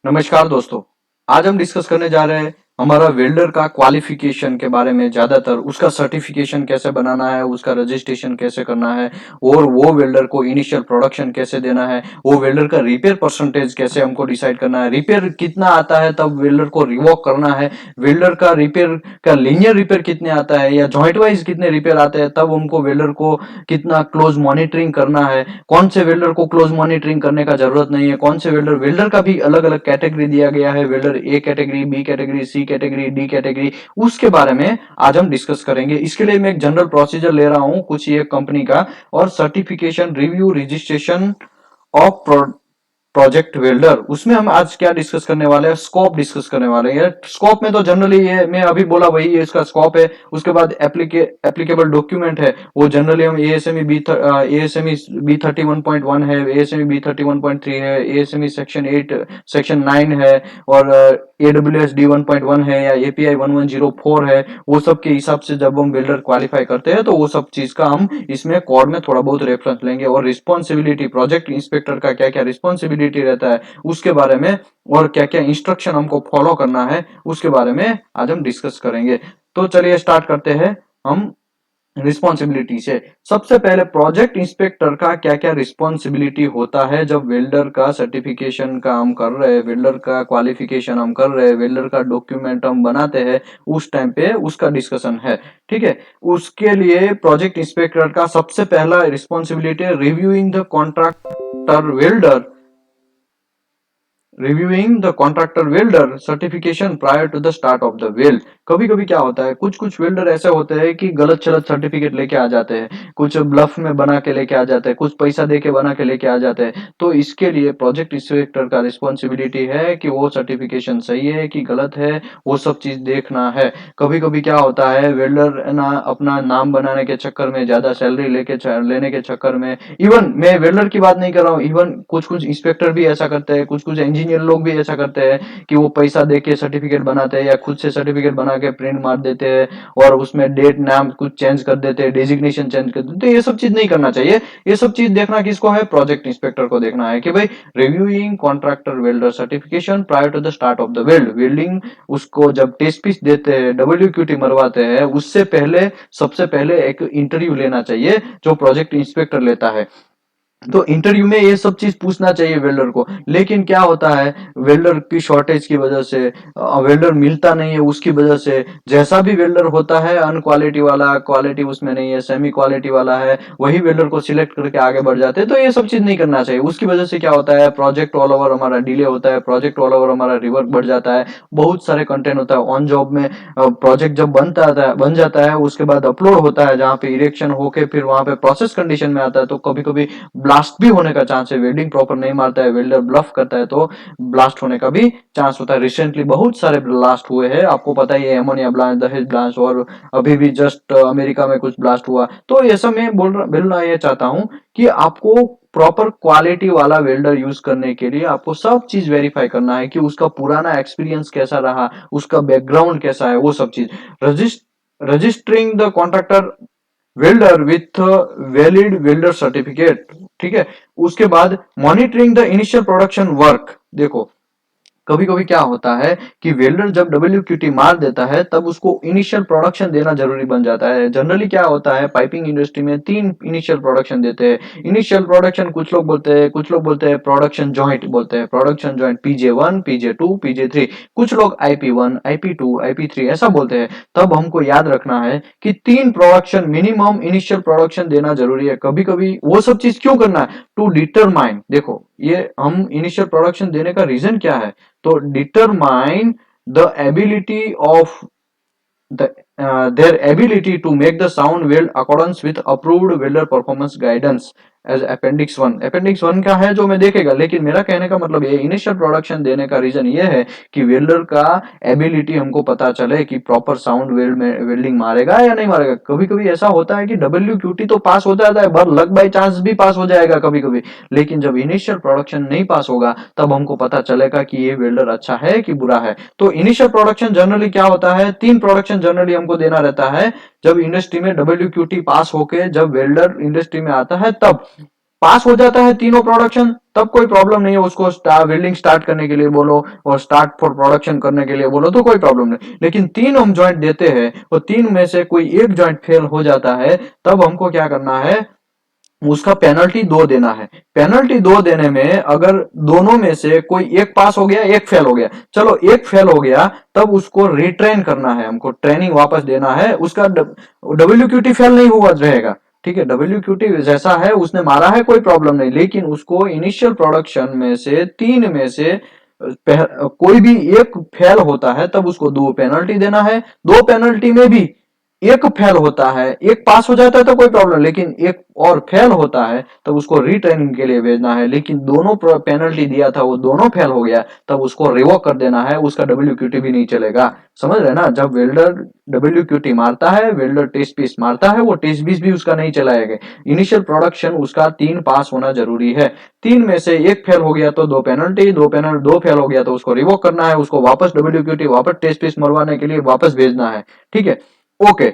नमस्कार दोस्तों। आज हम डिस्कस करने जा रहे हैं हमारा वेल्डर का क्वालिफिकेशन के बारे में। ज्यादातर उसका सर्टिफिकेशन कैसे बनाना है, उसका रजिस्ट्रेशन कैसे करना है, और वो वेल्डर को इनिशियल प्रोडक्शन कैसे देना है, वो वेल्डर का रिपेयर परसेंटेज कैसे हमको डिसाइड करना है, रिपेयर कितना आता है तब वेल्डर को रिवॉक करना है, वेल्डर का रिपेयर का लीनियर रिपेयर कितने आता है या जॉइंट वाइज कितने रिपेयर आते हैं, तब हमको वेल्डर को कितना क्लोज मॉनिटरिंग करना है, कौन से वेल्डर को क्लोज मॉनिटरिंग करने का जरूरत नहीं है, कौन से वेल्डर वेल्डर का भी अलग अलग कैटेगरी दिया गया है, welder A category, B category, C category, D category, उसके बारे में आज हम डिस्कस करेंगे। इसके लिए मैं एक जनरल प्रोसीजर ले रहा हूं कुछ ये कंपनी का, और certification review registration of project welder, उसमें हम आज क्या डिस्कस करने वाले हैं, स्कोप डिस्कस करने वाले हैं। स्कोप में तो जनरली ये मैं अभी बोला वही इसका स्कोप है। उसके बाद एप्लीकेबल डॉक्यूमेंट है, वो जनरली हम एएसएमई B31.1 है, एएसएमई B31.3 है, एएसएमई सेक्शन 9 है, और AWS D1.1 है या API 1104 है। वो सब के हिसाब से जब हम बिल्डर क्वालिफाई करते हैं तो वो सब चीज का हम इसमें कोड में थोड़ा बहुत रेफरेंस लेंगे। और रिस्पॉन्सिबिलिटी, प्रोजेक्ट इंस्पेक्टर का क्या क्या रिस्पॉन्सिबिलिटी रहता है उसके बारे में, और क्या क्या इंस्ट्रक्शन हमको फॉलो करना है उसके बारे में आज हम डिस्कस करेंगे। तो चलिए स्टार्ट करते हैं हम रिस्पॉन्सिबिलिटी से। सबसे पहले प्रोजेक्ट इंस्पेक्टर का क्या क्या रिस्पॉन्सिबिलिटी होता है जब वेल्डर का सर्टिफिकेशन का हम कर रहे हैं, वेल्डर का क्वालिफिकेशन हम कर रहे हैं, वेल्डर का डॉक्यूमेंट हम बनाते हैं, उस टाइम पे उसका डिस्कशन है। ठीक है। उसके लिए प्रोजेक्ट इंस्पेक्टर का सबसे पहला रिस्पॉन्सिबिलिटी है reviewing the contractor welder, reviewing the contractor welder certification prior to the start of the weld. कभी कभी क्या होता है, कुछ कुछ वेल्डर ऐसे होते हैं कि गलत चलत सर्टिफिकेट लेके आ जाते हैं, कुछ ब्लफ में बना के लेके आ जाते हैं, कुछ पैसा दे के बना के लेके आ जाते हैं। तो इसके लिए प्रोजेक्ट इंस्पेक्टर का रिस्पॉन्सिबिलिटी है कि वो सर्टिफिकेशन सही है कि गलत है, वो सब चीज देखना है। कभी कभी क्या होता है, वेल्डर ना अपना नाम बनाने के चक्कर में, ज्यादा सैलरी लेने के चक्कर में, इवन मैं वेल्डर की बात नहीं कर रहा हूँ, इवन कुछ कुछ इंस्पेक्टर भी ऐसा करते हैं, कुछ कुछ इंजीनियर लोग भी ऐसा करते हैं कि वो पैसा देके सर्टिफिकेट बनाते हैं या खुद से सर्टिफिकेट बना के प्रिंट मार देते हैं, और उसमें डेट नाम कुछ चेंज कर देते हैं, डेजिग्नेशन चेंज कर देते हैं। तो ये सब चीज नहीं करना चाहिए। ये सब चीज देखना किसको है, प्रोजेक्ट इंस्पेक्टर को देखना है कि भाई reviewing contractor welder certification prior to the start of the weld, welding उसको जब टेस्ट पीस देते हैं, WQT मरवाते हैं, उससे पहले सबसे पहले एक इंटरव्यू लेना चाहिए जो प्रोजेक्ट इंस्पेक्टर लेता है। तो इंटरव्यू में ये सब चीज पूछना चाहिए वेल्डर को। लेकिन क्या होता है, वेल्डर की शॉर्टेज की वजह से, वेल्डर मिलता नहीं है, उसकी वजह से जैसा भी वेल्डर होता है, अनक्वालिटी वाला, क्वालिटी उसमें नहीं है, सेमी क्वालिटी वाला है, वही वेल्डर को सिलेक्ट करके आगे बढ़ जाते हैं। तो ये सब चीज नहीं करना चाहिए। उसकी वजह से क्या होता है, प्रोजेक्ट ऑल ओवर हमारा डिले होता है, प्रोजेक्ट ऑल ओवर हमारा रिवर्क बढ़ जाता है, बहुत सारे कंटेंट होता है ऑन जॉब में। प्रोजेक्ट जब बन जाता है उसके बाद अपलोड होता है, जहाँ पे इरेक्शन होके फिर वहां पे प्रोसेस कंडीशन में आता है, तो कभी कभी ब्लास्ट भी होने का चांस है। वेल्डिंग प्रॉपर नहीं मारता है, वेल्डर ब्लफ करता है, तो ब्लास्ट होने का भी चांस होता है। रिसेंटली बहुत सारे ब्लास्ट हुए हैं, आपको पता ही है, एमोनिया ब्लास्ट, दहेज ब्लास्ट, और अभी भी जस्ट अमेरिका में कुछ ब्लास्ट हुआ। तो ऐसा मैं बोलना ये चाहता हूं कि आपको प्रॉपर क्वालिटी वाला वेल्डर यूज करने के लिए आपको सब चीज वेरीफाई करना है कि उसका पुराना एक्सपीरियंस कैसा रहा, उसका बैकग्राउंड कैसा है, वो सब चीज। Registering the contractor welder with valid welder certificate. ठीक है। उसके बाद monitoring the initial production work. देखो कभी कभी क्या होता है कि वेल्डर जब WQT मार देता है तब उसको इनिशियल प्रोडक्शन देना जरूरी बन जाता है। जनरली क्या होता है, पाइपिंग इंडस्ट्री में 3 इनिशियल प्रोडक्शन देते हैं। इनिशियल प्रोडक्शन कुछ लोग बोलते हैं प्रोडक्शन जॉइंट बोलते हैं, production joint PJ1, PJ2, PJ3, कुछ लोग IP1, IP2, IP3 ऐसा बोलते हैं। तब हमको याद रखना है कि 3 प्रोडक्शन मिनिमम इनिशियल प्रोडक्शन देना जरूरी है। कभी कभी वो सब चीज क्यों करना है, टू डिटरमाइन, देखो ये हम इनिशियल प्रोडक्शन देने का रीजन क्या है, तो determine the ability of their ability to make the sound weld accordance with approved welder performance guidance as appendix 1 का है जो मैं देखेगा। लेकिन मेरा कहने का मतलब ये इनिशियल प्रोडक्शन देने का रीजन ये है कि वेल्डर का एबिलिटी हमको पता चले कि प्रॉपर साउंड वेल्डिंग मारेगा या नहीं मारेगा। कभी कभी ऐसा होता है कि WQT तो पास हो जाता है, बर लक बाई चांस भी पास हो जाएगा कभी कभी, लेकिन जब इनिशियल प्रोडक्शन नहीं पास होगा तब हमको पता चलेगा कि ये वेल्डर अच्छा है कि बुरा है। तो इनिशियल प्रोडक्शन जनरली क्या होता है, 3 प्रोडक्शन जनरली हमको देना रहता है जब इंडस्ट्री में WQT पास होके जब वेल्डर इंडस्ट्री में आता है तब। पास हो जाता है तीनों प्रोडक्शन, तब कोई प्रॉब्लम नहीं है, उसको वेल्डिंग स्टार्ट करने के लिए बोलो और स्टार्ट फॉर प्रोडक्शन करने के लिए बोलो तो कोई प्रॉब्लम नहीं। लेकिन तीन हम ज्वाइंट देते हैं और तीन में से कोई एक ज्वाइंट फेल हो जाता है, तब हमको क्या करना है, उसका पेनल्टी दो देना है। पेनल्टी दो देने में अगर दोनों में से कोई एक पास हो गया एक फेल हो गया, चलो एक फेल हो गया, तब उसको रिट्रेन करना है, हमको ट्रेनिंग वापस देना है, उसका WQT फेल नहीं हुआ रहेगा। ठीक है, WQT जैसा है उसने मारा है कोई प्रॉब्लम नहीं, लेकिन उसको इनिशियल प्रोडक्शन में से तीन में से कोई भी एक फेल होता है तब उसको दो पेनल्टी देना है। दो पेनल्टी में भी एक फेल होता है, एक पास हो जाता है तो कोई प्रॉब्लम, लेकिन एक और फेल होता है तब उसको रीट्रेनिंग के लिए भेजना है। लेकिन दोनों पेनल्टी दिया था वो दोनों फेल हो गया, तब उसको रिवोक कर देना है, उसका WQT भी नहीं चलेगा। समझ रहे ना, जब वेल्डर WQT मारता है, वेल्डर टेस्ट पीस मारता है, वो टेस्ट पीस भी उसका नहीं चलाएगा। इनिशियल प्रोडक्शन उसका तीन पास होना जरूरी है। तीन में से एक फेल हो गया तो दो पेनल्टी, दो फेल हो गया तो उसको रिवोक करना है, उसको वापस WQT वापस टेस्ट पीस मरवाने के लिए वापस भेजना है। ठीक है, ओके।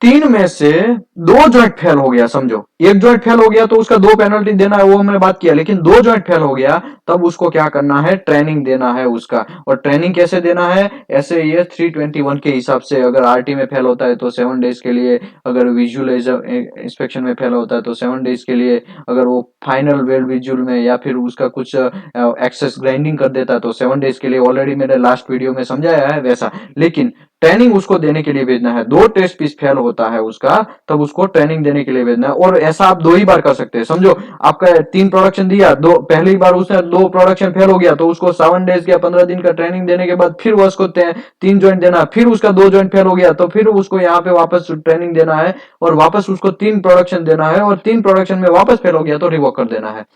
तीन में से दो जॉइंट फेल हो गया, समझो एक जॉइंट फेल हो गया तो उसका दो पेनल्टी देना है, वो हमने बात किया, लेकिन दो जॉइंट फेल हो गया तब उसको क्या करना है, ट्रेनिंग देना है उसका। और ट्रेनिंग कैसे देना है, ऐसे ये 321 के हिसाब से, अगर RT में फेल होता है तो 7 डेज के लिए, अगर विजुअल इंस्पेक्शन में फेल होता है तो 7 डेज के लिए, अगर वो फाइनल वेल विजुअल में या फिर उसका कुछ एक्सेस ग्राइंडिंग कर देता है तो 7 डेज के लिए, ऑलरेडी मैंने लास्ट वीडियो में समझाया है वैसा। लेकिन ट्रेनिंग उसको देने के लिए भेजना है, दो टेस्ट पीस फेल होता है उसका तब उसको ट्रेनिंग देने के लिए भेजना है। और ऐसा आप दो ही बार कर सकते हैं, समझो आपका तीन प्रोडक्शन दिया, दो पहली बार उसने दो प्रोडक्शन फेल हो गया तो उसको 7 डेज या 15 दिन का ट्रेनिंग देने के बाद फिर उसको तीन ज्वाइंट देना, फिर उसका दो ज्वाइंट फेल हो गया तो फिर उसको यहाँ पे वापस ट्रेनिंग देना है और वापस उसको तीन प्रोडक्शन देना है, और तीन प्रोडक्शन में वापस फेल हो गया तो रिवॉक कर देना है।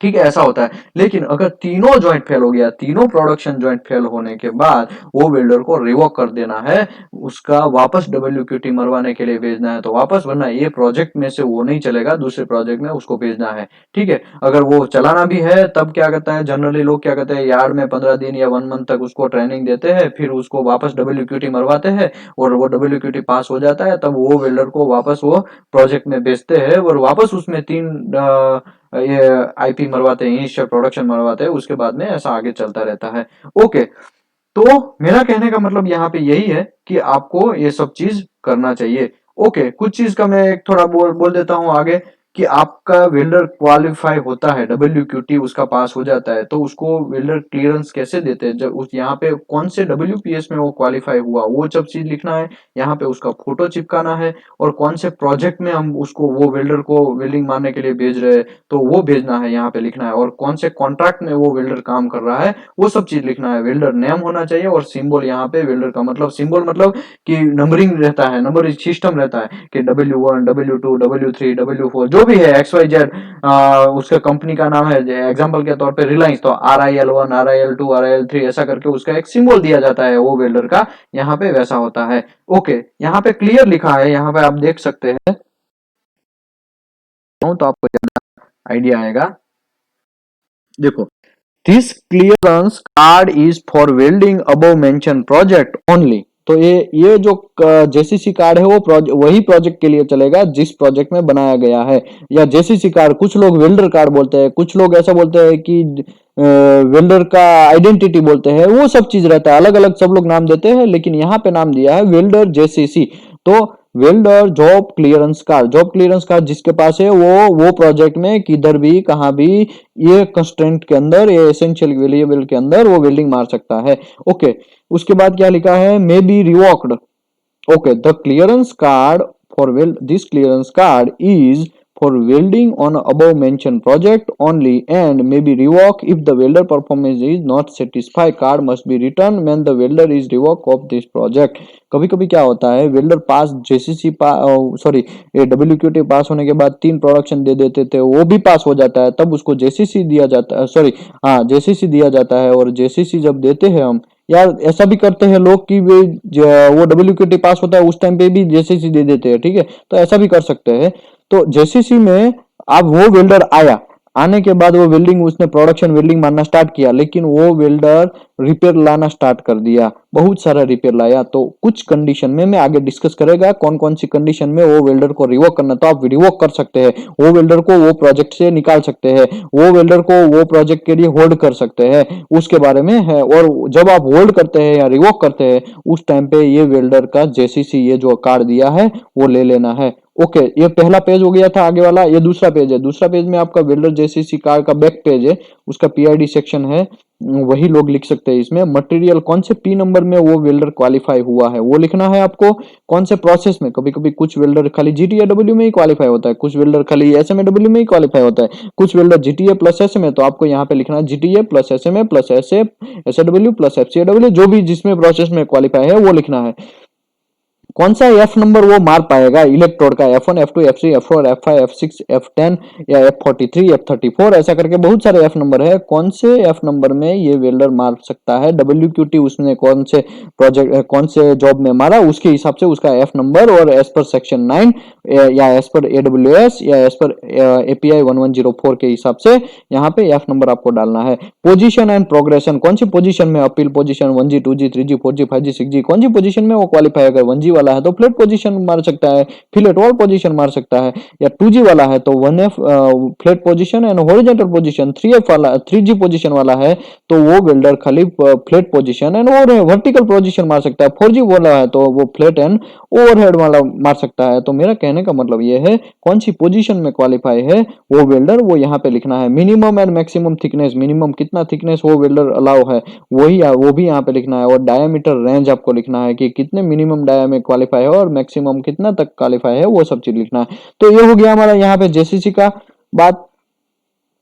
ठीक है, ऐसा होता है। लेकिन अगर तीनों ज्वाइंट फेल हो गया, तीनों प्रोडक्शन ज्वाइंट फेल होने के बाद वो वेल्डर को रिवॉक कर देना है, उसका वापस WQT मरवाने के लिए भेजना है तो वापस, वरना ये प्रोजेक्ट में से वो नहीं चलेगा, दूसरे प्रोजेक्ट में उसको भेजना है। ठीक है, अगर वो चलाना भी है तब क्या करता है, जनरली लोग क्या करते हैं, यार्ड में 15 दिन या 1 मंथ तक उसको ट्रेनिंग देते हैं, फिर उसको वापस WQT मरवाते हैं और वो WQT पास हो जाता है, तब वो वेल्डर को वापस वो प्रोजेक्ट में भेजते हैं और वापस उसमें तीन ये IP मरवाते हैं, इनिशियल प्रोडक्शन मरवाते हैं, उसके बाद में ऐसा आगे चलता रहता है। ओके, तो मेरा कहने का मतलब यहाँ पे यही है कि आपको ये सब चीज करना चाहिए। ओके, कुछ चीज का मैं एक थोड़ा बोल बोल देता हूँ आगे, कि आपका वेल्डर क्वालिफाई होता है, WQT उसका पास हो जाता है तो उसको वेल्डर क्लियरेंस कैसे देते हैं, जब उस यहाँ पे कौन से WPS में वो क्वालिफाई हुआ वो सब चीज लिखना है, यहाँ पे उसका फोटो चिपकाना है, और कौन से प्रोजेक्ट में हम उसको वो वेल्डर को वेल्डिंग मारने के लिए भेज रहे हैं तो वो भेजना है, यहाँ पे लिखना है, और कौन से कॉन्ट्रैक्ट में वो वेल्डर काम कर रहा है वो सब चीज लिखना है। वेल्डर नेम होना चाहिए और सिंबल, यहाँ पे वेल्डर का मतलब सिंबल मतलब कि नंबरिंग रहता है, नंबर सिस्टम रहता है कि W1 W2 W3 W4 जो भी है XYZ, उसके कंपनी का नाम है, एग्जांपल के तौर पे रिलायंस, तो RIL1 RIL2 RIL3 ऐसा करके उसका एक सिंबल दिया जाता है वो वेल्डर का, यहाँ पे वैसा होता है। ओके, यहाँ पे क्लियर लिखा है, यहाँ पे आप देख सकते हैं तो आपको आइडिया आएगा। देखो, this clearance card is for welding above mention project only. तो ये जो JCC कार्ड है वो वही प्रोजेक्ट के लिए चलेगा जिस प्रोजेक्ट में बनाया गया है, या JCC कार्ड, कुछ लोग वेल्डर कार्ड बोलते हैं, कुछ लोग ऐसा बोलते हैं कि वेल्डर का आइडेंटिटी बोलते हैं, वो सब चीज रहता है, अलग अलग सब लोग नाम देते हैं, लेकिन यहाँ पे नाम दिया है वेल्डर JCC। तो welder job clearance card, job clearance card जिसके पास है वो प्रोजेक्ट में किधर भी कहाँ भी ये कंस्ट्रेंट के अंदर, ये एसेंशियल वेरिएबल के अंदर वो वेल्डिंग मार सकता है। ओके, उसके बाद क्या लिखा है, may be revoked. Okay, the clearance card for weld, this clearance card is for welding on above mentioned project only and may be revoked if the welder performance is not satisfied. Card must be returned when the welder is revoked of this project. कभी कभी क्या होता है, welder पास JCC sorry WQT पास होने के बाद तीन production दे देते थे, वो भी पास हो जाता है, तब उसको JCC दिया जाता है, सॉरी हाँ JCC दिया जाता है, और JCC जब देते हैं हम, यार ऐसा भी करते हैं लोग कि वो WQT पास होता है उस टाइम पे भी JCC दे देते हैं। ठीक है, तो ऐसा भी कर सकते हैं। तो JCC में अब वो वेल्डर आया, आने के बाद वो वेल्डिंग उसने प्रोडक्शन वेल्डिंग मारना स्टार्ट किया, लेकिन वो वेल्डर रिपेयर लाना स्टार्ट कर दिया, बहुत सारा रिपेयर लाया। तो कुछ कंडीशन में मैं आगे डिस्कस करेगा कौन कौन सी कंडीशन में वो वेल्डर को रिवोक करना, तो आप रिवोक कर सकते हैं, वो वेल्डर को वो प्रोजेक्ट से निकाल सकते हैं, वो वेल्डर को वो प्रोजेक्ट के लिए होल्ड कर सकते हैं, उसके बारे में है। और जब आप होल्ड करते हैं या रिवोक करते हैं उस टाइम पे ये वेल्डर का जेसीसी ये जो कार्ड दिया है वो ले लेना है। ओके, ये पहला पेज हो गया था आगे वाला। ये दूसरा पेज है, दूसरा पेज में आपका वेल्डर जेसीसी कार का बैक पेज है, उसका पीआईडी सेक्शन है, वही लोग लिख सकते हैं इसमें। मटेरियल कौन से पी नंबर में वो वेल्डर क्वालिफाई हुआ है वो लिखना है आपको, कौन से प्रोसेस में। कभी कभी कुछ वेल्डर खाली जीटीएडब्ल्यू में ही क्वालिफाई होता है, कुछ वेल्डर खाली एसएमएडब्ल्यू में ही क्वालिफाई होता है, कुछ वेल्डर जीटीए प्लस एसएमए, तो आपको यहाँ पे लिखना है GTA plus SMA plus SAW plus FCAW, जो भी जिसमें प्रोसेस में क्वालिफाई है वो लिखना है। कौन सा एफ नंबर वो मार पाएगा इलेक्ट्रोड का, F1 F2 F3 F4 F5 F6 F10 या F43 F34, ऐसा करके बहुत सारे एफ नंबर है। कौन से एफ नंबर में ये वेल्डर मार सकता है, WQT उसने कौन से प्रोजेक्ट कौन से जॉब में मारा उसके हिसाब से उसका एफ नंबर, और एज पर सेक्शन 9 या एज पर AWS या एज पर API 1104 के हिसाब से यहाँ पे एफ नंबर आपको डालना है। पोजीशन एंड प्रोग्रेशन, कौन सी पोजीशन में, appeal position 1G 2G 3G 4G 5G 6G, कौन सी पोजीशन में वो क्वालिफाई, अगर 1G वाला है तो फ्लैट पोजीशन मार सकता है, फिलेट वॉल पोजीशन मार सकता है, या 2G वाला है तो 1F flat position and horizontal position, 3F वाला 3G पोजीशन वाला है तो वो वेल्डर खाली फ्लैट पोजीशन एंड और वर्टिकल पोजीशन मार सकता है, 4G वाला है तो वो फ्लैट एंड ओवरहेड वाला मार सकता है। तो मेरा कहने का मतलब ये है कौन सी पोजीशन में क्वालिफाई है वो वेल्डर वो यहाँ पे लिखना है। Minimum and maximum thickness, minimum कितना थिकनेस वो वेल्डर अलाउ है वही वो भी यहाँ पे लिखना है, और डायमीटर रेंज आपको लिखना है कि कितने मिनिमम डाया में क्वालिफाई है और मैक्सिमम कितना तक क्वालिफाई है, वो सब चीज लिखना है। तो ये हो गया हमारा यहाँ पे जेसीसी का बात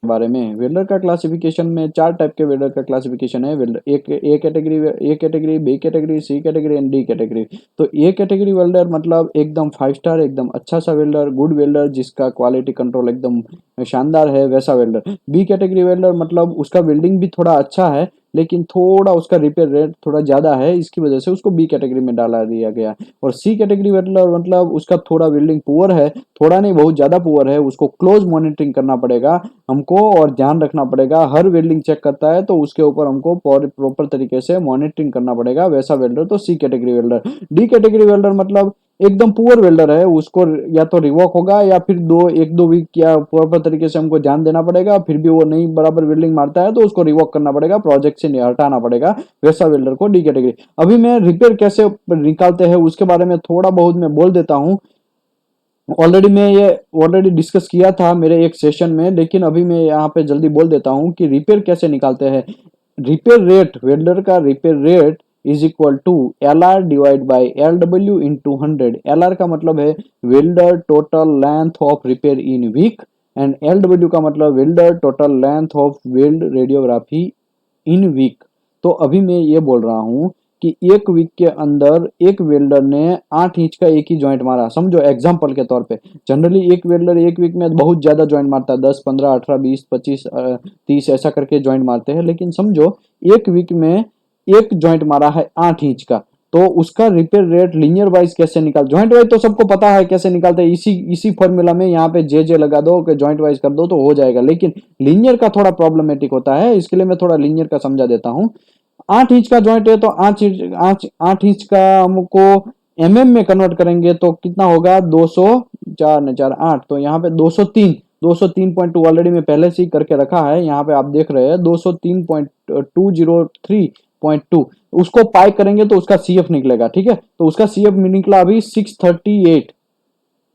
बारे में। वेल्डर का क्लासिफिकेशन में चार टाइप के वेल्डर का क्लासिफिकेशन है। वेल्डर एक A category, A category, B category, C category and D category. तो ए कैटेगरी वेल्डर मतलब एकदम 5 स्टार, एकदम अच्छा सा वेल्डर, गुड वेल्डर जिसका क्वालिटी कंट्रोल एकदम शानदार है, वैसा वेल्डर। बी कैटेगरी वेल्डर मतलब उसका वेल्डिंग भी थोड़ा अच्छा है लेकिन थोड़ा उसका रिपेयर रेट थोड़ा ज्यादा है, इसकी वजह से उसको बी कैटेगरी में डाला दिया गया। और सी कैटेगरी वेल्डर मतलब उसका थोड़ा वेल्डिंग पुअर है, थोड़ा नहीं बहुत ज्यादा पुअर है, उसको क्लोज मॉनिटरिंग करना पड़ेगा हमको और ध्यान रखना पड़ेगा। हर वेल्डिंग चेक करता है तो उसके ऊपर हमको प्रॉपर तरीके से मॉनिटरिंग करना पड़ेगा, वैसा वेल्डर तो C category welder. D category welder मतलब एकदम पुअर वेल्डर है, उसको या तो रिवॉक होगा या फिर एक दो वीक या प्रॉपर तरीके से हमको ध्यान देना पड़ेगा, फिर भी वो नहीं बराबर वेल्डिंग मारता है तो उसको रिवॉक करना पड़ेगा, प्रोजेक्ट से हटाना पड़ेगा, वैसा वेल्डर को डी कैटेगरी। अभी मैं रिपेयर कैसे निकालते हैं उसके बारे में थोड़ा बहुत मैं बोल देता हूँ। ऑलरेडी मैं ये ऑलरेडी डिस्कस किया था मेरे एक सेशन में, लेकिन अभी मैं यहाँ पे जल्दी बोल देता हूँ कि रिपेयर कैसे निकालते हैं। रिपेयर रेट, वेल्डर का repair rate is equal to LR divide by LW into 100। LR का मतलब है welder total length of repair in week, and LW का मतलब welder total length of weld radiography in week. तो अभी मैं ये बोल रहा हूँ कि एक वीक के अंदर एक वेल्डर ने 8 इंच का एक ही जॉइंट मारा, समझो एग्जांपल के तौर पे। जनरली एक वेल्डर एक वीक में बहुत ज्यादा जॉइंट मारता है, 10 15 18 20 25 30 ऐसा करके जॉइंट मारते हैं, लेकिन समझो एक वीक में एक जॉइंट मारा है 8 इंच का, तो उसका रिपेयर रेट लीनियर वाइज कैसे निकाल, जॉइंट वाइज तो सबको पता है कैसे निकालते हैं, इसी इसी फॉर्मूला में यहाँ पे जे जे लगा दो कि जॉइंट वाइज कर दो तो हो जाएगा, लेकिन लीनियर का थोड़ा प्रॉब्लमेटिक होता है, इसके लिए मैं थोड़ा लीनियर का समझा देता हूँ। 8 इंच का जॉइंट है तो 8 इंच का हमको में कन्वर्ट करेंगे तो कितना होगा, 200, 4 ने 4 8, तो यहाँ पे 203.2 ऑलरेडी मैं पहले से ही करके रखा है, यहाँ पे आप देख रहे हैं 203.203.2, उसको पाई करेंगे तो उसका CF निकलेगा, ठीक है। तो उसका CF निकला अभी 638,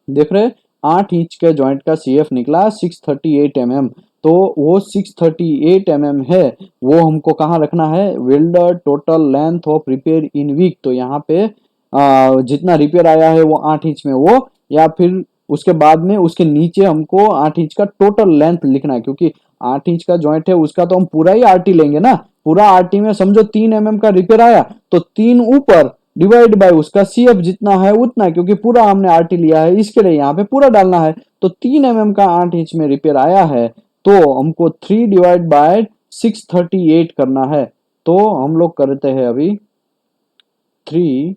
देख रहे हैं 8 इंच के जॉइंट का CF निकला 638 तो वो 638 है, वो हमको कहाँ रखना है, welder total length of repair in week. तो यहाँ पे जितना रिपेयर आया है वो 8 इंच में वो, या फिर उसके बाद में उसके नीचे हमको 8 इंच का टोटल लेंथ लिखना है, क्योंकि 8 इंच का जॉइंट है उसका तो हम पूरा ही RT लेंगे ना, पूरा RT में समझो 3 का रिपेयर आया तो 3 ऊपर डिवाइड बाय उसका CF जितना है उतना, क्योंकि पूरा हमने RT लिया है इसके लिए यहाँ पे पूरा डालना है। तो 3 का 8 इंच में रिपेयर आया है तो हमको 3 डिवाइड बाय 638 करना है। तो हम लोग करते हैं अभी 3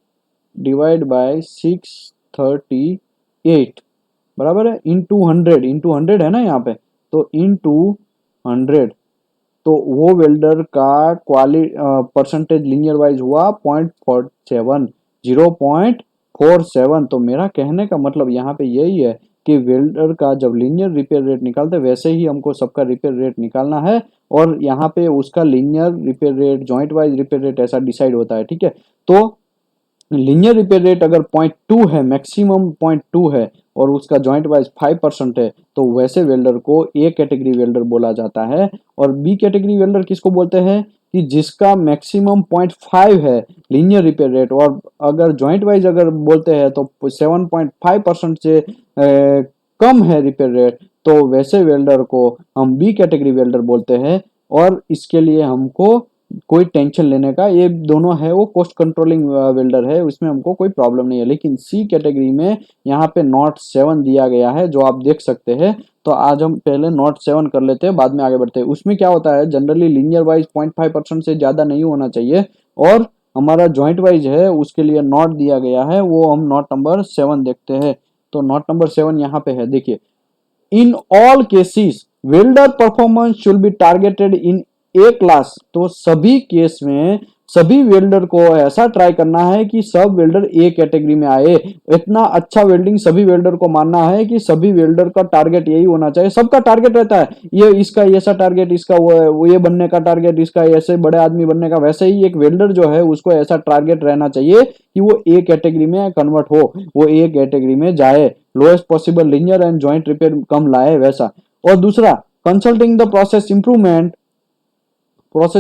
डिवाइड बाय 638 बराबर है इंटू 100 है ना यहाँ पे, तो इनटू 100, तो वो वेल्डर का परसेंटेज लीनियर वाइज हुआ 0.47, 0.47। तो मेरा कहने का मतलब यहाँ पे यही है कि वेल्डर का जब लीनियर रिपेयर रेट निकालते हैं वैसे ही हमको सबका रिपेयर रेट निकालना है, और यहाँ पे उसका linear repair rate, joint wise repair rate ऐसा डिसाइड होता है, ठीक है। तो लीनियर रिपेयर रेट अगर 0.2 है, मैक्सिमम 0.2 है, और उसका जॉइंट वाइज 5% है, तो वैसे वेल्डर को ए कैटेगरी वेल्डर बोला जाता है। और बी कैटेगरी वेल्डर किसको बोलते हैं कि जिसका मैक्सिमम 0.5 है लीनियर रिपेयर रेट, और अगर जॉइंट वाइज अगर बोलते हैं तो 7.5% से कम है रिपेयर रेट, तो वैसे वेल्डर को हम बी कैटेगरी वेल्डर बोलते हैं। और इसके लिए हमको कोई टेंशन लेने का, ये दोनों है वो कॉस्ट कंट्रोलिंग वेल्डर है, उसमें हमको कोई प्रॉब्लम नहीं है। लेकिन सी कैटेगरी में यहाँ पे नॉट 7 दिया गया है जो आप देख सकते हैं। तो आज हम पहले नॉट 7 कर लेते हैं, बाद में आगे बढ़ते हैं। उसमें क्या होता है, जनरली लीनियर वाइज 0.5% से ज्यादा नहीं होना चाहिए, और हमारा जॉइंट वाइज है उसके लिए नॉट दिया गया है, वो हम नॉट नंबर 7 देखते हैं। तो नॉट नंबर 7 यहाँ पे है, देखिए, in all cases welder performance should be targeted in A class. तो सभी केस में सभी वेल्डर को ऐसा ट्राई करना है कि सब वेल्डर ए कैटेगरी में आए। इतना अच्छा वेल्डिंग सभी वेल्डर को मानना है कि सभी वेल्डर का टारगेट यही होना चाहिए। सबका टारगेट रहता है, ये इसका ऐसा टारगेट, इसका वो ये बनने का टारगेट, इसका ऐसे बड़े आदमी बनने का। वैसे ही एक वेल्डर जो है उसको ऐसा टारगेट रहना चाहिए कि वो ए कैटेगरी में कन्वर्ट हो, वो ए कैटेगरी में जाए, lowest possible linear and joint repair कम लाए, वैसा। और दूसरा, consulting the process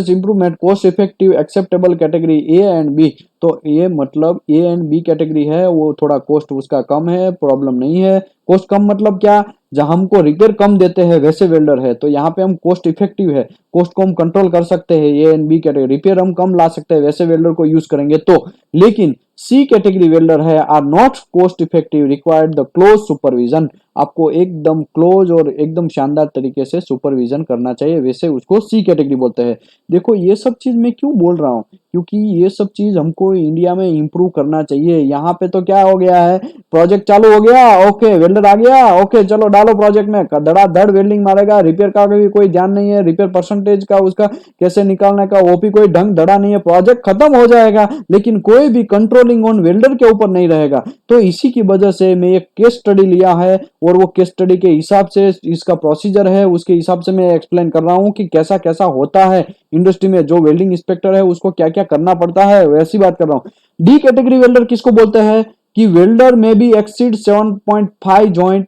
improvement cost effective acceptable category A and B. तो ये मतलब ए एंड बी कैटेगरी है, वो थोड़ा कॉस्ट उसका कम है, प्रॉब्लम नहीं है। कॉस्ट कम मतलब क्या, जहां हमको रिपेयर कम देते हैं वैसे वेल्डर है, तो यहाँ पे हम कॉस्ट इफेक्टिव है, कॉस्ट को हम कंट्रोल कर सकते हैं, A and B category repair हम कम ला सकते हैं वैसे वेल्डर को यूज करेंगे तो। लेकिन सी कैटेगरी वेल्डर है are not cost effective, required the close supervision. आपको एकदम क्लोज और एकदम शानदार तरीके से सुपरविजन करना चाहिए, वैसे उसको सी कैटेगरी बोलते हैं। देखो ये सब चीज मैं क्यों बोल रहा हूँ, क्योंकि ये सब चीज हमको इंडिया में इंप्रूव करना चाहिए। यहाँ पे तो क्या हो गया है, प्रोजेक्ट चालू हो गया, ओके वेल्डर आ गया, ओके चलो डालो प्रोजेक्ट में, धड़ाधड़ वेल्डिंग मारेगा, रिपेयर का भी कोई ध्यान नहीं है, रिपेयर परसेंटेज का उसका कैसे निकालने का वो भी कोई ढंग धड़ा नहीं है, प्रोजेक्ट खत्म हो जाएगा, लेकिन कोई भी कंट्रोलिंग ऑन वेल्डर के ऊपर नहीं रहेगा। तो इसी की वजह से मैं एक केस स्टडी लिया है, और वो केस स्टडी के हिसाब से इसका प्रोसीजर है, उसके हिसाब से मैं एक्सप्लेन कर रहा हूँ कि कैसा कैसा होता है इंडस्ट्री में, जो वेल्डिंग इंस्पेक्टर है उसको क्या क्या करना पड़ता है, वैसी बात कर रहा हूँ। डी कैटेगरी वेल्डर किसको बोलते हैं कि वेल्डर में भी एक्सीड 7.5 जॉइंट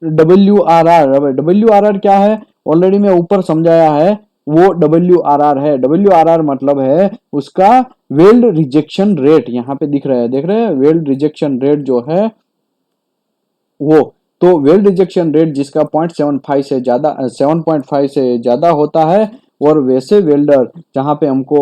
WRR क्या है, ऑलरेडी मैं ऊपर समझाया है, वो WRR है। WRR मतलब है उसका वेल्ड रिजेक्शन रेट, यहाँ पे दिख रहा है, देख रहे हैं, वेल्ड रिजेक्शन रेट जो है वो। तो वेल्ड रिजेक्शन रेट जिसका 0.75 से ज्यादा, 7.5 से ज्यादा होता है, और वैसे वेल्डर जहां पे हमको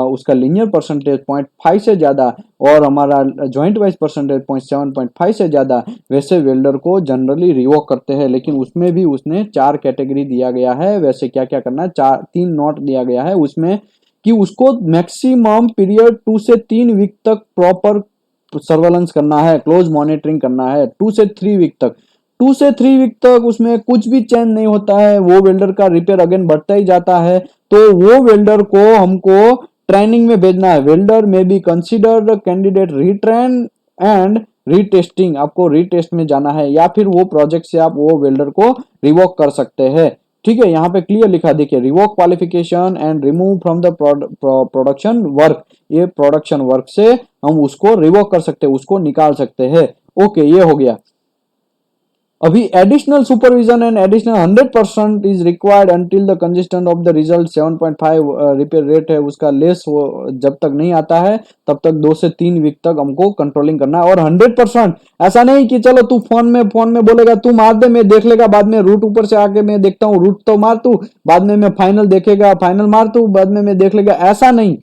उसका लीनियर परसेंटेज 0.5 से ज्यादा और हमारा जॉइंट वाइज परसेंटेज 7.5 से ज्यादा, वैसे वेल्डर को जनरली रिवोक करते हैं। लेकिन उसमें भी उसने 4 कैटेगरी दिया गया है, वैसे क्या क्या करना है, 3 नोट दिया गया है उसमें, कि उसको मैक्सिमम पीरियड 2 से 3 वीक तक प्रॉपर सर्वेलेंस करना है, क्लोज मॉनिटरिंग करना है, 2 से 3 वीक तक। 2 से 3 वीक तक उसमें कुछ भी चेंज नहीं होता है, वो वेल्डर का रिपेयर अगेन बढ़ता ही जाता है, तो वो वेल्डर को हमको ट्रेनिंग में भेजना है। वेल्डर में be consider candidate retrain and retesting, आपको रीटेस्ट में जाना है, या फिर वो प्रोजेक्ट से आप वो वेल्डर को रिवोक कर सकते हैं। ठीक है, यहाँ पे क्लियर लिखा देखिए, revoke qualification and remove from the production work. ये प्रोडक्शन वर्क से हम उसको रिवोक कर सकते हैं, उसको निकाल सकते हैं। ओके, ये हो गया। अभी additional supervision and additional 100% is required until the consistent of the result 7.5 repair rate है उसका लेस, वो जब तक नहीं आता है तब तक 2 से 3 वीक तक हमको कंट्रोलिंग करना है। और 100% ऐसा नहीं कि चलो तू फोन में बोलेगा तू मार दे, मैं देख लेगा बाद में, रूट ऊपर से आके मैं देखता हूँ, रूट तो मार तू, बाद में मैं फाइनल देखेगा, फाइनल मार तू, बाद में मैं देख लेगा, ऐसा नहीं।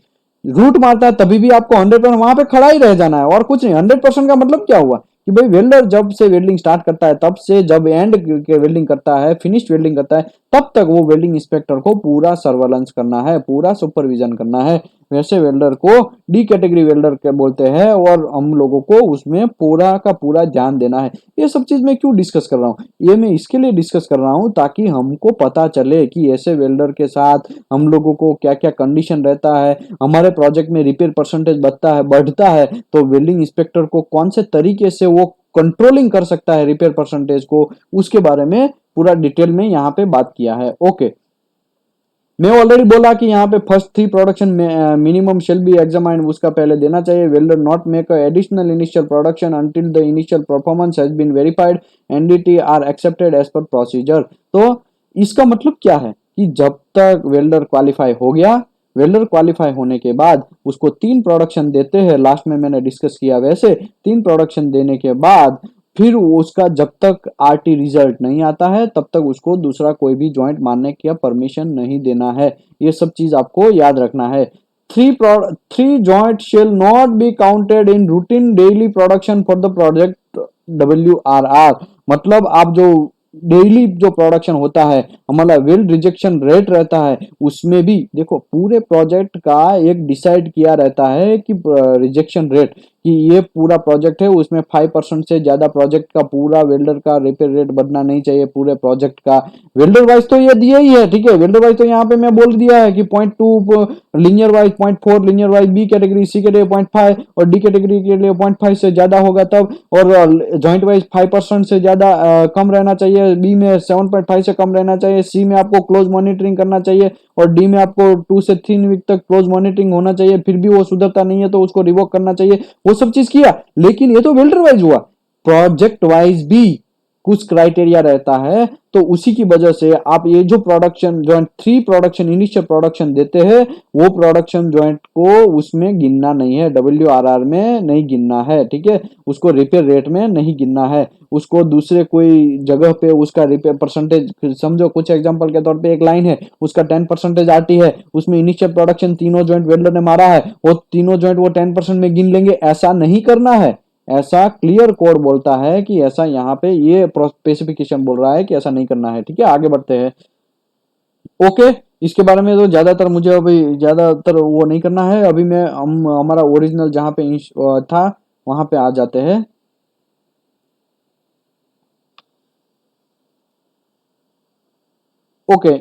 रूट मारता है तभी भी आपको 100% वहां पे खड़ा ही रह जाना है, और कुछ नहीं। 100% का मतलब क्या हुआ कि भाई वेल्डर जब से वेल्डिंग स्टार्ट करता है तब से जब एंड के वेल्डिंग करता है, फिनिश वेल्डिंग करता है, तब तक वो वेल्डिंग इंस्पेक्टर को पूरा सर्वेलेंस करना है, पूरा सुपरविजन करना है। वैसे वेल्डर को डी कैटेगरी वेल्डर के बोलते हैं और हम लोगों को उसमें पूरा का पूरा ध्यान देना है। ये सब चीज मैं क्यों डिस्कस कर रहा हूँ, ये मैं इसके लिए डिस्कस कर रहा हूँ ताकि हमको पता चले कि ऐसे वेल्डर के साथ हम लोगों को क्या क्या कंडीशन रहता है, हमारे प्रोजेक्ट में रिपेयर परसेंटेज बढ़ता है तो वेल्डिंग इंस्पेक्टर को कौन से तरीके से वो कंट्रोलिंग कर सकता है रिपेयर परसेंटेज को, उसके बारे में पूरा डिटेल में यहाँ पे बात किया है। ओके, मैं ऑलरेडी बोला कि यहाँ पे first 3 production minimum shall be examined, उसका पहले देना चाहिए। Welder not make a additional initial production until the initial performance has been verified, NDT are accepted as per procedure. तो इसका मतलब क्या है कि जब तक वेल्डर क्वालिफाई हो गया, वेल्डर क्वालिफाई होने के बाद उसको 3 प्रोडक्शन देते हैं, लास्ट में मैंने डिस्कस किया वैसे 3 प्रोडक्शन देने के बाद फिर उसका जब तक आरटी रिजल्ट नहीं आता है तब तक उसको दूसरा कोई भी जॉइंट मारने की परमिशन नहीं देना है। ये सब चीज आपको याद रखना है। Three joint shall not be counted in routine daily production for the project WRR। मतलब आप जो डेली जो प्रोडक्शन होता है हमारा वेल्ड रिजेक्शन रेट रहता है, उसमें भी देखो पूरे प्रोजेक्ट का एक डिसाइड किया रहता है कि रिजेक्शन रेट, कि ये पूरा प्रोजेक्ट है उसमें 5% से ज्यादा प्रोजेक्ट का पूरा वेल्डर का रिपेयर रेट बढ़ना नहीं चाहिए पूरे प्रोजेक्ट का। वेल्डर वाइज तो ये दिया ही है, ठीक है, वेल्डर वाइज तो यहाँ पे मैं बोल दिया है कि 0.2 linear wise, 0.4 linear wise, B category C category 0.5 और डी कैटेगरी के लिए 0.5 से ज्यादा होगा तब, और जॉइंट वाइज 5% से ज्यादा कम रहना चाहिए, बी में 7.5 से कम रहना चाहिए, सी में आपको क्लोज मॉनिटरिंग करना चाहिए और डी में आपको 2 से 3 वीक तक क्लोज मॉनिटरिंग होना चाहिए। फिर भी वो सुधरता नहीं है तो उसको रिवोक करना चाहिए। वो सब चीज किया, लेकिन ये तो वेल्डर वाइज हुआ। प्रोजेक्ट वाइज भी कुछ क्राइटेरिया रहता है, तो उसी की वजह से आप ये जो production joint 3 production initial production देते हैं वो प्रोडक्शन जॉइंट को उसमें गिनना नहीं है, WRR में नहीं गिनना है, ठीक है, उसको रिपेयर रेट में नहीं गिनना है, उसको दूसरे कोई जगह पे उसका रिपेयर परसेंटेज, समझो कुछ एग्जांपल के तौर पे एक लाइन है उसका 10% आती है, उसमें इनिशियल प्रोडक्शन तीनों जॉइंट वेल्डर ने मारा है, वो तीनों जॉइंट वो 10% में गिन लेंगे, ऐसा नहीं करना है। ऐसा क्लियर कोड बोलता है कि ऐसा, यहाँ पे ये स्पेसिफिकेशन बोल रहा है कि ऐसा नहीं करना है, ठीक है। आगे बढ़ते हैं। ओके, इसके बारे में तो ज्यादातर मुझे अभी ज्यादातर वो नहीं करना है, अभी मैं हम हमारा ओरिजिनल जहाँ पे था वहां पे आ जाते हैं। Okay,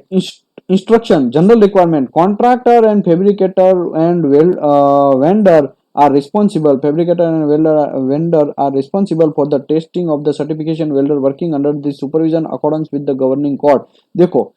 instruction general requirement, contractor and fabricator and vendor are responsible, fabricator and vendor are responsible for the testing of the certification welder working under the supervision accordance with the governing code। देखो,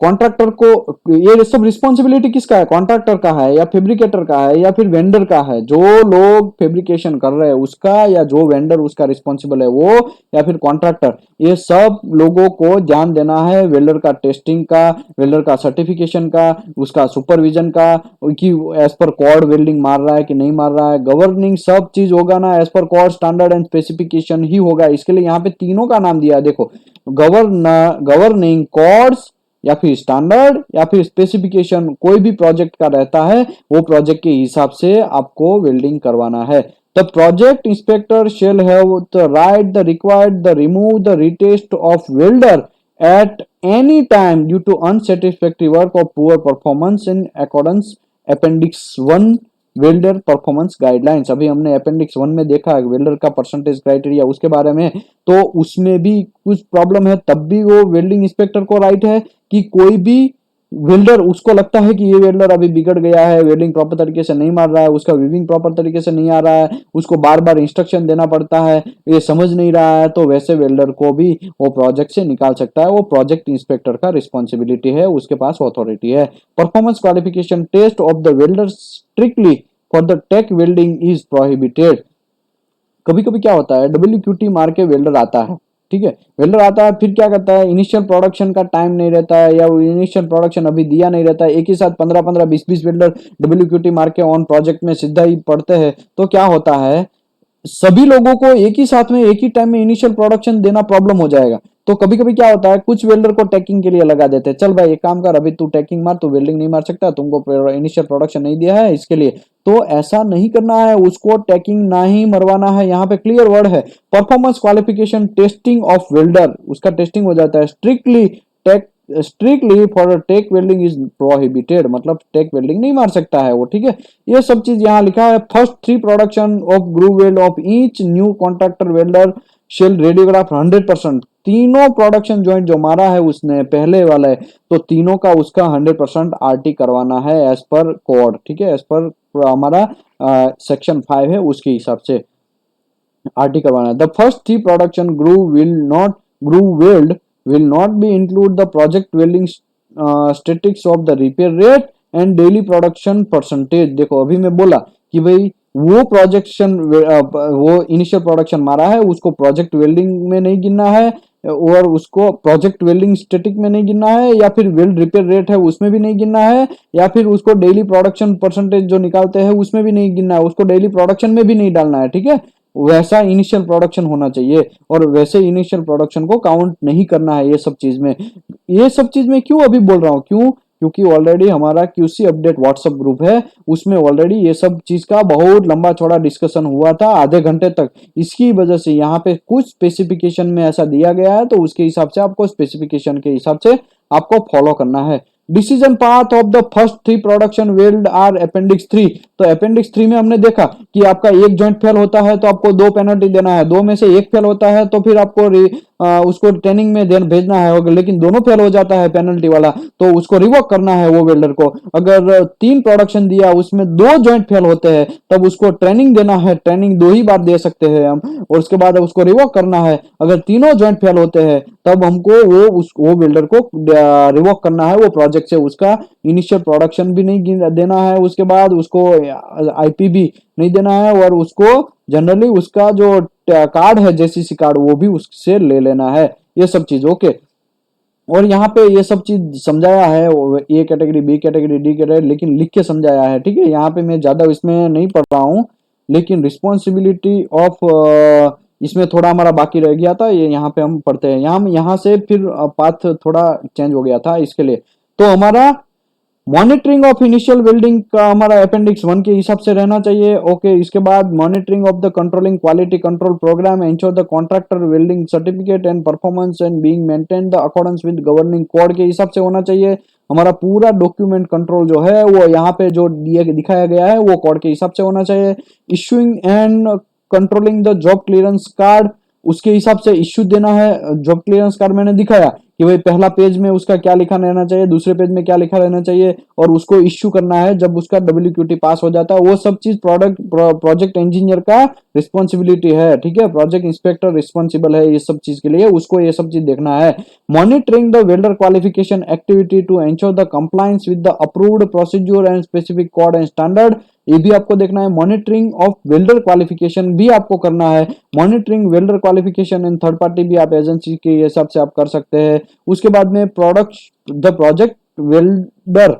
contractor को ये सब responsibility किसका है, contractor का है या fabricator का है या फिर वेंडर का है, जो लोग फेब्रिकेशन कर रहे हैं उसका, या जो वेंडर उसका रिस्पॉन्सिबल है वो, या फिर कॉन्ट्रैक्टर, ये सब लोगों को ध्यान देना है वेल्डर का टेस्टिंग का, वेल्डर का सर्टिफिकेशन का, उसका सुपरविजन का, कि एज पर कोड वेल्डिंग मार रहा है कि नहीं मार रहा है, गवर्निंग सब चीज होगा ना एज पर कोड स्टैंडर्ड एंड स्पेसिफिकेशन ही होगा। इसके लिए यहाँ पे तीनों का नाम दिया है, देखो, गवर्निंग कोड्स या फिर स्टैंडर्ड या फिर स्पेसिफिकेशन, कोई भी प्रोजेक्ट का रहता है वो प्रोजेक्ट के हिसाब से आपको वेल्डिंग करवाना है। The project inspector shall have the right the required the remove the retest of welder at any time due to unsatisfactory work or poor performance in accordance appendix 1 welder performance guidelines. अभी हमने appendix 1 में देखा welder का percentage criteria उसके बारे में, तो उसमें भी कुछ प्रॉब्लम है तब भी वो वेल्डिंग इंस्पेक्टर को राइट है कि कोई भी वेल्डर उसको लगता है कि ये वेल्डर अभी बिगड़ गया है, वेल्डिंग प्रॉपर तरीके से नहीं मार रहा है, उसका वीविंग प्रॉपर तरीके से नहीं आ रहा है, उसको बार बार इंस्ट्रक्शन देना पड़ता है, ये समझ नहीं रहा है, तो वैसे वेल्डर को भी वो प्रोजेक्ट से निकाल सकता है। वो प्रोजेक्ट इंस्पेक्टर का रिस्पॉन्सिबिलिटी है, उसके पास अथॉरिटी है। Performance qualification test of the welder strictly for the tack welding is prohibited. कभी कभी क्या होता है WQT मार के वेल्डर आता है, ठीक है, वेल्डर आता है फिर क्या करता है, इनिशियल प्रोडक्शन का टाइम नहीं रहता है या वो इनिशियल प्रोडक्शन अभी दिया नहीं रहता है, एक ही साथ 15-15 20-20 वेल्डर WQT मार के ऑन प्रोजेक्ट में सीधा ही पड़ते हैं, तो क्या होता है सभी लोगों को एक ही साथ में एक ही टाइम में इनिशियल प्रोडक्शन देना प्रॉब्लम हो जाएगा। तो कभी कभी क्या होता है कुछ वेल्डर को टैकिंग के लिए लगा देते हैं, चल भाई एक काम कर अभी तू टैकिंग मार, तू वेल्डिंग नहीं मार सकता, तुमको इनिशियल प्रोडक्शन नहीं दिया है इसके लिए, तो ऐसा नहीं करना है, उसको टैकिंग ना ही मरवाना है। यहाँ पे क्लियर वर्ड है, performance qualification testing of welder, उसका टेस्टिंग हो जाता है strictly tack strictly for tack welding is prohibited, मतलब टेक वेल्डिंग नहीं मार सकता है वो, ठीक है। ये सब चीज यहाँ लिखा है। First 3 production of groove weld of each new contractor welder shall radiograph 100%। तीनों प्रोडक्शन जॉइंट जो मारा है उसने पहले वाला है, तो तीनों का उसका 100% आरटी करवाना है एज पर कोड, ठीक है, एज पर हमारा सेक्शन 5 है उसके हिसाब से आरटी करवाना है। The first 3 production groove weld will not be include the project welding statistics of the repair rate and daily production percentage। देखो अभी मैं बोला कि भाई वो प्रोजेक्शन वो इनिशियल प्रोडक्शन मारा है उसको प्रोजेक्ट वेल्डिंग में नहीं गिनना है, और उसको प्रोजेक्ट वेल्डिंग स्टैटिक में नहीं गिनना है, या फिर वेल्ड रिपेयर रेट है उसमें भी नहीं गिनना है, या फिर उसको डेली प्रोडक्शन परसेंटेज जो निकालते हैं उसमें भी नहीं गिनना है, उसको डेली प्रोडक्शन में भी नहीं डालना है, ठीक है। वैसा इनिशियल प्रोडक्शन होना चाहिए, और वैसे इनिशियल प्रोडक्शन को काउंट नहीं करना है ये सब चीज में। ये सब चीज में क्यों अभी बोल रहा हूँ, क्यों, क्योंकि ऑलरेडी हमारा क्यूसी अपडेट व्हाट्सएप ग्रुप है, उसमें ऑलरेडी ये सब चीज का बहुत लंबा चौड़ा डिस्कशन हुआ था आधे घंटे तक। इसकी वजह से यहाँ पे कुछ स्पेसिफिकेशन में ऐसा दिया गया है, तो उसके हिसाब से आपको स्पेसिफिकेशन के हिसाब से आपको फॉलो करना है। Decision path of the first 3 production weld are appendix 3। तो अपेंडिक्स 3 में हमने देखा कि आपका एक जॉइंट फेल होता है तो आपको 2 पेनल्टी देना है, 2 में से एक फेल होता है तो फिर आपको उसको ट्रेनिंग में भेजना है, लेकिन दोनों फेल हो जाता है पेनल्टी वाला तो उसको रिवोक करना है वो वेल्डर को। अगर 3 प्रोडक्शन दिया उसमें 2 जॉइंट फेल होते हैं तब उसको ट्रेनिंग देना है, ट्रेनिंग 2 ही बार दे सकते हैं हम, और उसके बाद उसको रिवोक करना है। अगर तीनों जॉइंट फेल होते हैं तब हमको वो वेल्डर को रिवोक करना है वो प्रोजेक्ट से, उसका इनिशियल प्रोडक्शन भी नहीं देना है, उसके बाद उसको आईपी भी नहीं देना है, और उसको जनरली उसका जो कार्ड है जेसीसी कार्ड वो भी उससे ले लेना है, ये सब चीज ओके। और यहाँ पे ये सब चीज समझाया है, A category B category D category, लेकिन लिख के समझाया है, ठीक है। यहाँ पे मैं ज्यादा इसमें नहीं पढ़ रहा हूँ, लेकिन रिस्पॉन्सिबिलिटी ऑफ इसमें थोड़ा हमारा बाकी रह गया था, ये यहाँ पे हम पढ़ते हैं। यहाँ से फिर पाथ थोड़ा चेंज हो गया था इसके लिए। तो हमारा मॉनिटरिंग ऑफ इनिशियल वेल्डिंग का हमारा अपेंडिक्स 1 के हिसाब से रहना चाहिए, ओके। इसके बाद monitoring of the controlling quality control program ensure the contractor welding certificate and performance and being maintain the accordance with governing code के हिसाब से होना चाहिए। हमारा पूरा डॉक्यूमेंट कंट्रोल जो है वो यहाँ पे जो दिखाया गया है वो कोड के हिसाब से होना चाहिए। Issuing and controlling the job clearance card, उसके हिसाब से इश्यू देना है। जॉब क्लियरेंस कार्ड मैंने दिखाया कि भाई पहला पेज में उसका क्या लिखा रहना चाहिए, दूसरे पेज में क्या लिखा रहना चाहिए, और उसको इश्यू करना है जब उसका WQT पास हो जाता है। वो सब चीज प्रोजेक्ट इंजीनियर का रिस्पॉन्सिबिलिटी है, ठीक है। प्रोजेक्ट इंस्पेक्टर रिस्पॉन्सिबल है ये सब चीज के लिए, उसको ये सब चीज देखना है। Monitoring the welder qualification activity to ensure the compliance with the approved procedure and specific code and standard, ये भी आपको देखना है। मॉनिटरिंग ऑफ वेल्डर क्वालिफिकेशन भी आपको करना है। Monitoring welder qualification in third party भी आप एजेंसी के हिसाब से आप कर सकते हैं। उसके बाद में project welder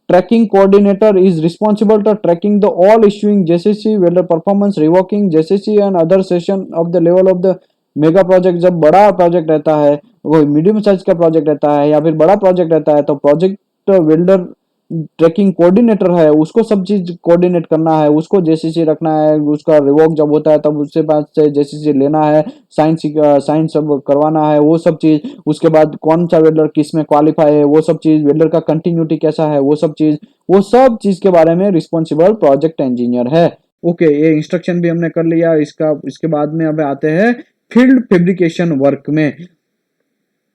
tracking coordinator is responsible to tracking the all issuing JCC welder performance revoking JCC and other session of the level of the mega project. जब बड़ा प्रोजेक्ट रहता है, वो मीडियम साइज का प्रोजेक्ट रहता है या फिर बड़ा प्रोजेक्ट रहता है, तो प्रोजेक्ट वेल्डर ट्रैकिंग कोऑर्डिनेटर है उसको सब चीज कोऑर्डिनेट करना है, उसको जेसीसी रखना है, उसका रिवोक जब होता है तब उससे पास से जेसीसी लेना है, साइन सब करवाना है वो सब चीज। उसके बाद कौन सा वेल्डर किस में क्वालिफाई है वो सब चीज, वेल्डर का कंटिन्यूटी कैसा है वो सब चीज के बारे में रिस्पॉन्सिबल प्रोजेक्ट इंजीनियर है, ओके। ये इंस्ट्रक्शन भी हमने कर लिया इसका। इसके बाद में अब आते हैं फील्ड फैब्रिकेशन वर्क में।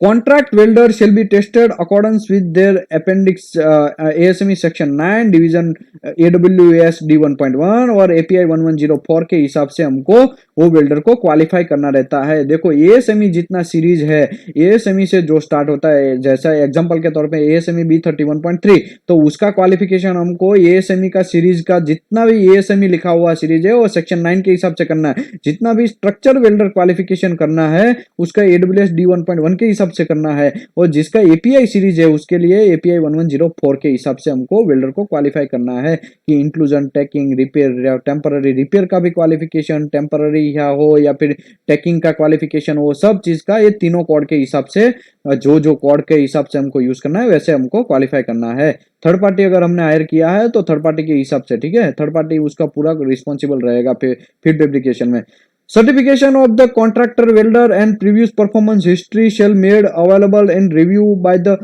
Contract welder shall be tested accordance with their appendix ASME section 9 division AWS D1.1 और API 1104 के हिसाब से हमको वो वेल्डर को क्वालिफाई करना रहता है। देखो ASME जितना सीरीज है, ASME से जो स्टार्ट होता है, जैसा एग्जांपल के तौर पे ASME B31.3, तो उसका क्वालिफिकेशन हमको ASME का सीरीज का जितना भी ASME लिखा हुआ सीरीज है वो सेक्शन 9 के हिसाब से करना है। जितना भी स्ट्रक्चर वेल्डर क्वालिफिकेशन करना है उसका AWS D1.1 के हिसाब से करना है, और जिसका एपीआई सीरीज है उसके लिए एपीआई 1104 के हिसाब से हमको वेल्डर को क्वालिफाई करना है कि inclusion tacking repair, temporary repair का भी क्वालिफिकेशन, टेम्पररी हो या फिर टैकिंग का क्वालिफिकेशन, वो सब चीज का ये तीनों कोड के हिसाब से जो कोड के हिसाब से हमको यूज करना है वैसे हमको क्वालिफाई करना है। थर्ड पार्टी अगर हमने हायर किया है तो थर्ड पार्टी के हिसाब से, ठीक है, थर्ड पार्टी उसका पूरा रिस्पॉन्सिबल रहेगा फील्ड फैब्रिकेशन में। Certification of the contractor welder and previous performance history shall made available and review by the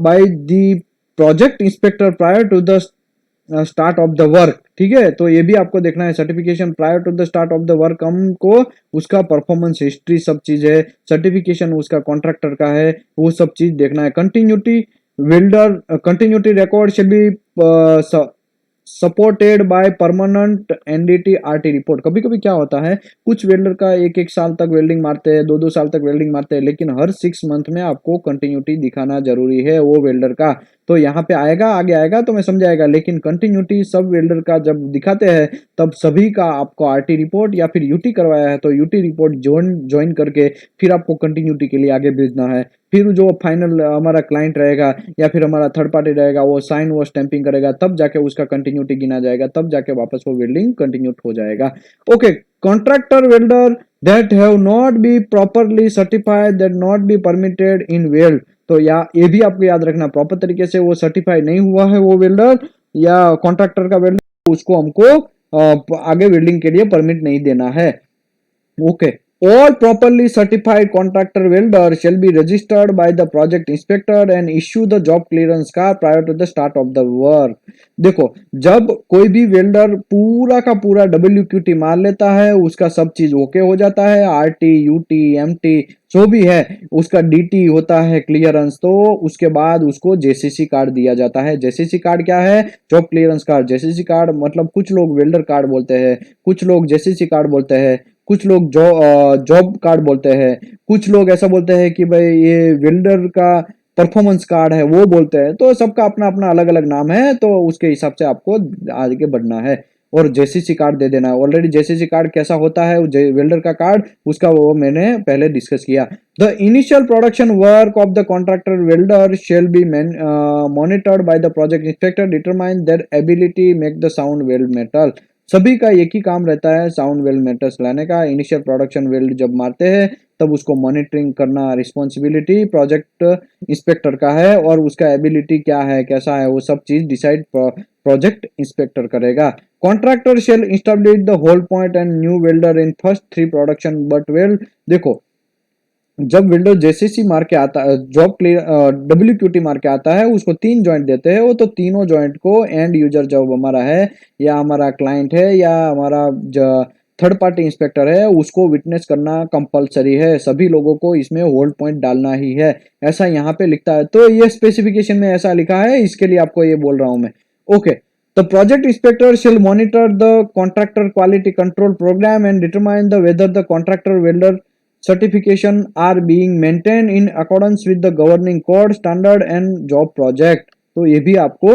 by the project inspector prior to the start of the work. ठीक है, तो ये भी आपको देखना है। Certification prior to the start of the work हमको उसका परफॉर्मेंस हिस्ट्री सब चीज है, सर्टिफिकेशन उसका कॉन्ट्रैक्टर का है, वो सब चीज देखना है। Continuity welder continuity record should be supported by permanent NDT RT report. कभी कभी क्या होता है, कुछ वेल्डर का एक एक साल तक वेल्डिंग मारते हैं, दो दो साल तक वेल्डिंग मारते हैं, लेकिन हर 6 मंथ में आपको कंटिन्यूटी दिखाना जरूरी है वो वेल्डर का। तो यहाँ पे आएगा, आगे आएगा तो मैं समझाएगा, लेकिन कंटिन्यूटी सब वेल्डर का जब दिखाते हैं तब सभी का आपको आरटी रिपोर्ट या फिर यूटी करवाया है तो यूटी रिपोर्ट ज्वाइन करके फिर आपको कंटिन्यूटी के लिए आगे भेजना है। फिर जो फाइनल हमारा क्लाइंट रहेगा या फिर हमारा थर्ड पार्टी रहेगा वो साइन वो स्टैंपिंग करेगा, तब जाके उसका कंटिन्यूटी गिना जाएगा, तब जाके वापस वो वेल्डिंग कंटिन्यूट हो जाएगा। Okay, contractor welder that have not be properly certified that not be permitted in weld। तो या ये भी आपको याद रखना, प्रॉपर तरीके से वो सर्टिफाई नहीं हुआ है वो वेल्डर या कॉन्ट्रैक्टर का वेल्डर, उसको हमको आगे वेल्डिंग के लिए परमिट नहीं देना है। Okay, all properly certified contractor welder shall be registered by the project inspector and issue the job clearance card prior to the start of the work। देखो, जब कोई भी वेल्डर पूरा का पूरा WQT मार लेता है, उसका सब चीज ओके हो जाता है, आरटी यूटी एमटी जो भी है, उसका डीटी होता है क्लियरेंस, तो उसके बाद उसको जेसीसी कार्ड दिया जाता है। जेसीसी कार्ड क्या है? Job clearance card. JCC card मतलब कुछ लोग वेल्डर कार्ड बोलते हैं, कुछ लोग जेसीसी कार्ड बोलते हैं, कुछ लोग जॉब कार्ड बोलते हैं, कुछ लोग ऐसा बोलते हैं कि भाई ये वेल्डर का परफॉर्मेंस कार्ड है वो बोलते हैं। तो सबका अपना अपना अलग अलग नाम है, तो उसके हिसाब से आपको आगे बढ़ना है और जेसीसी कार्ड दे देना है। ऑलरेडी जेसीसी कार्ड कैसा होता है वेल्डर का कार्ड, उसका वो मैंने पहले डिस्कस किया। The initial production work of the contractor welder shall be monitored by the project inspector determine their ability make the sound weld metal. सभी का एक ही काम रहता है साउंड वेल्ड मेटल्स लाने का। इनिशियल प्रोडक्शन वेल्ड जब मारते हैं तब उसको मॉनिटरिंग करना रिस्पॉन्सिबिलिटी प्रोजेक्ट इंस्पेक्टर का है, और उसका एबिलिटी क्या है कैसा है वो सब चीज डिसाइड प्रोजेक्ट इंस्पेक्टर करेगा। Contractor shall establish the hold point and new welder in first 3 production butt weld. देखो, जब वेल्डर जेसीसी मार के आता है, जॉब क्लियर WQT मार के आता है, उसको 3 जॉइंट देते हैं, वो तो तीनों जॉइंट को एंड यूजर जब हमारा है या हमारा क्लाइंट है या हमारा थर्ड पार्टी इंस्पेक्टर है उसको विटनेस करना कंपलसरी है। सभी लोगों को इसमें होल्ड पॉइंट डालना ही है, ऐसा यहाँ पे लिखता है। तो ये स्पेसिफिकेशन में ऐसा लिखा है, इसके लिए आपको ये बोल रहा हूं मैं। Okay, the project inspector shall monitor the contractor quality control program and determine the whether the contractor welder certification are being maintained in accordance with the governing code standard and job project। तो ये भी आपको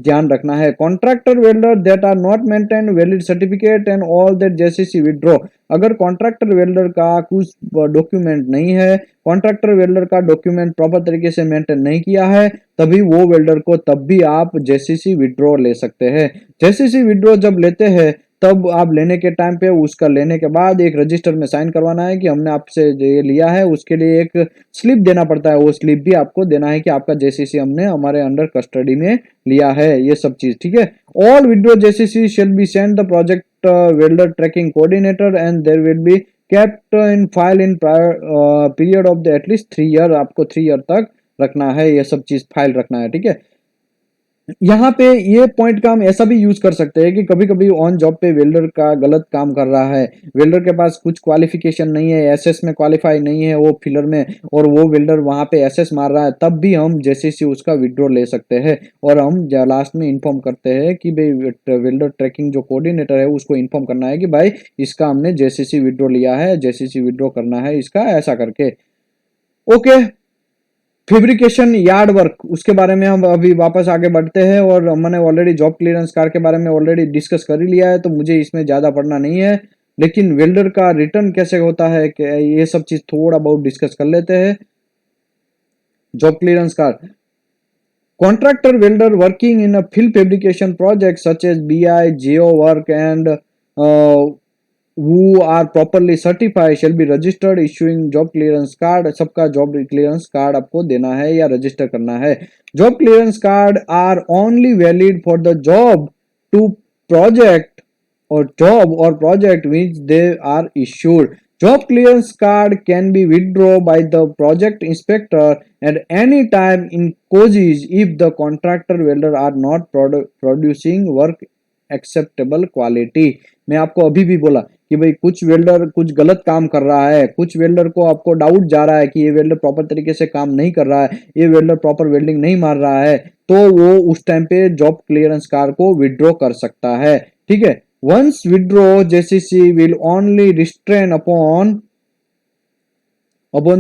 ध्यान रखना है। Contractor welder that are not maintain valid certificate and all that JCC withdraw. अगर contractor welder का कुछ डॉक्यूमेंट नहीं है, कॉन्ट्रैक्टर वेल्डर का डॉक्यूमेंट प्रॉपर तरीके से मेंटेन नहीं किया है, तभी वो वेल्डर को तब भी आप जेसीसी विड्रॉ ले सकते हैं। जेसीसी विड्रॉ जब लेते हैं तब आप लेने के टाइम पे उसका लेने के बाद एक रजिस्टर में साइन करवाना है कि हमने आपसे ये लिया है, उसके लिए एक स्लिप देना पड़ता है, वो स्लिप भी आपको देना है कि आपका जेसीसी हमने हमारे अंडर कस्टडी में लिया है, ये सब चीज। ठीक है, all withdraw JCC shall be send the project welder tracking coordinator and there will be kept in file in period of the at least 3 year. आपको 3 ईयर तक रखना है, ये सब चीज फाइल रखना है। ठीक है, यहाँ पे ये पॉइंट का हम ऐसा भी यूज कर सकते हैं कि कभी कभी ऑन जॉब पे वेल्डर का गलत काम कर रहा है, वेल्डर के पास कुछ क्वालिफिकेशन नहीं है, एसएस में क्वालिफाई नहीं है वो फिलर में, और वो वेल्डर वहां पे एसएस मार रहा है, तब भी हम जेसीसी उसका विड्रॉ ले सकते हैं। और हम लास्ट में इन्फॉर्म करते हैं कि भाई वेल्डर ट्रैकिंग जो कोऑर्डिनेटर है उसको इन्फॉर्म करना है कि भाई इसका हमने जेसीसी विड्रॉ लिया है, जेसीसी विड्रॉ करना है इसका, ऐसा करके। ओके, फैब्रिकेशन यार्ड वर्क, उसके बारे में हम अभी वापस आगे बढ़ते हैं, और मैंने ऑलरेडी जॉब क्लियरेंस कार के बारे में ऑलरेडी डिस्कस कर ही लिया है, तो मुझे इसमें ज्यादा पढ़ना नहीं है। लेकिन वेल्डर का रिटर्न कैसे होता है कि ये सब चीज थोड़ा बहुत डिस्कस कर लेते हैं। Job clearance card, contractor welder working in a field fabrication project such as BI geo work and who are properly certified shall be registered issuing job clearance card। सबका job clearance card आपको देना है या register करना है। job clearance card are only valid for the job to project or job or project which they are issued। Job clearance card can be withdrawn by the project inspector at any time in causes if the contractor welder are not producing work acceptable quality। मैं आपको अभी भी बोला कि भाई कुछ welder कुछ गलत काम कर रहा है, कुछ वेल्डर को आपको डाउट जा रहा है कि ये वेल्डर प्रॉपर तरीके से काम नहीं कर रहा है, ये वेल्डर प्रॉपर वेल्डिंग नहीं मार रहा है, तो वो उस टाइम पे जॉब क्लियरेंस कार्ड को विड्रॉ कर सकता है। ठीक है, once withdraw JCC will only restrain upon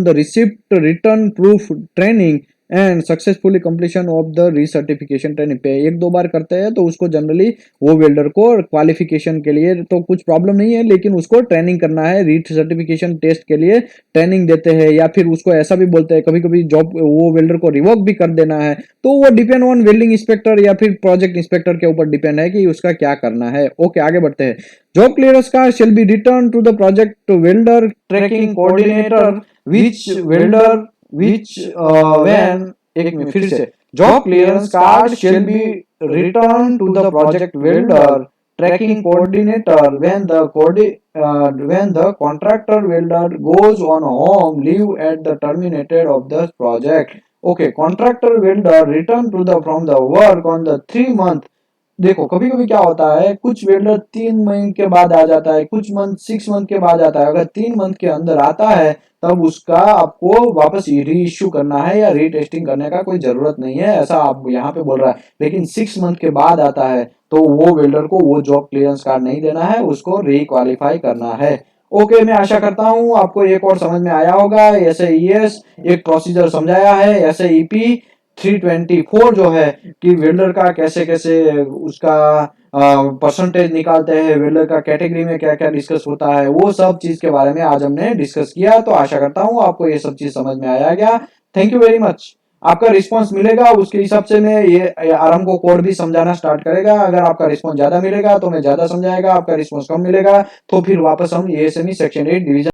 the receipt return proof training and successfully completion of the recertification training पे एक दो बार करते हैं तो उसको जनरली वो वेल्डर को क्वालिफिकेशन के लिए तो कुछ प्रॉब्लम नहीं है, लेकिन उसको ट्रेनिंग करना है, रीसर्टिफिकेशन टेस्ट के लिए ट्रेनिंग देते हैं, या फिर उसको ऐसा भी बोलते हैं कभी कभी जॉब वो वेल्डर को रिवोक भी कर देना है, तो वो डिपेंड ऑन वेल्डिंग इंस्पेक्टर या फिर प्रोजेक्ट इंस्पेक्टर के ऊपर डिपेंड है कि उसका क्या करना है। ओके, आगे बढ़ते हैं। Job clearance card shall be return to the project welder tracking coordinator which welder which when एक मिनट फिर से job clearance card shall be returned to the project welder tracking coordinator when the contractor welder goes on home leave at the terminated of the project। okay, contractor welder return to the from the work on the 3 month। देखो कभी कभी क्या होता है, कुछ welder 3 महीने के बाद आ जाता है, कुछ मंथ 6 मंथ के बाद आता है। अगर 3 मंथ के अंदर आता है तब उसका आपको वापस री इश्यू करना है या रीटेस्टिंग करने का कोई जरूरत नहीं है, ऐसा आप यहाँ पे बोल रहा है। लेकिन 6 मंथ के बाद आता है तो वो वेल्डर को वो जॉब क्लियरेंस कार्ड नहीं देना है, उसको रीक्वालिफाई करना है। ओके, मैं आशा करता हूँ आपको एक और समझ में आया होगा। ऐसे ईएस एक प्रोसीजर समझाया है, ऐसे ईपी 324 जो है कि वेल्डर का कैसे कैसे उसका परसेंटेज निकालते हैं, वेल्डर का कैटेगरी में क्या क्या डिस्कस होता है, वो सब चीज के बारे में आज हमने डिस्कस किया। तो आशा करता हूँ आपको ये सब चीज समझ में आया गया। Thank you very much. आपका रिस्पांस मिलेगा उसके हिसाब से मैं ये आराम को कोड भी समझाना स्टार्ट करेगा। अगर आपका रिस्पांस ज्यादा मिलेगा तो मैं ज्यादा समझाएगा, आपका रिस्पांस कम मिलेगा तो फिर वापस हम ये सेक्शन 8 डिवीजन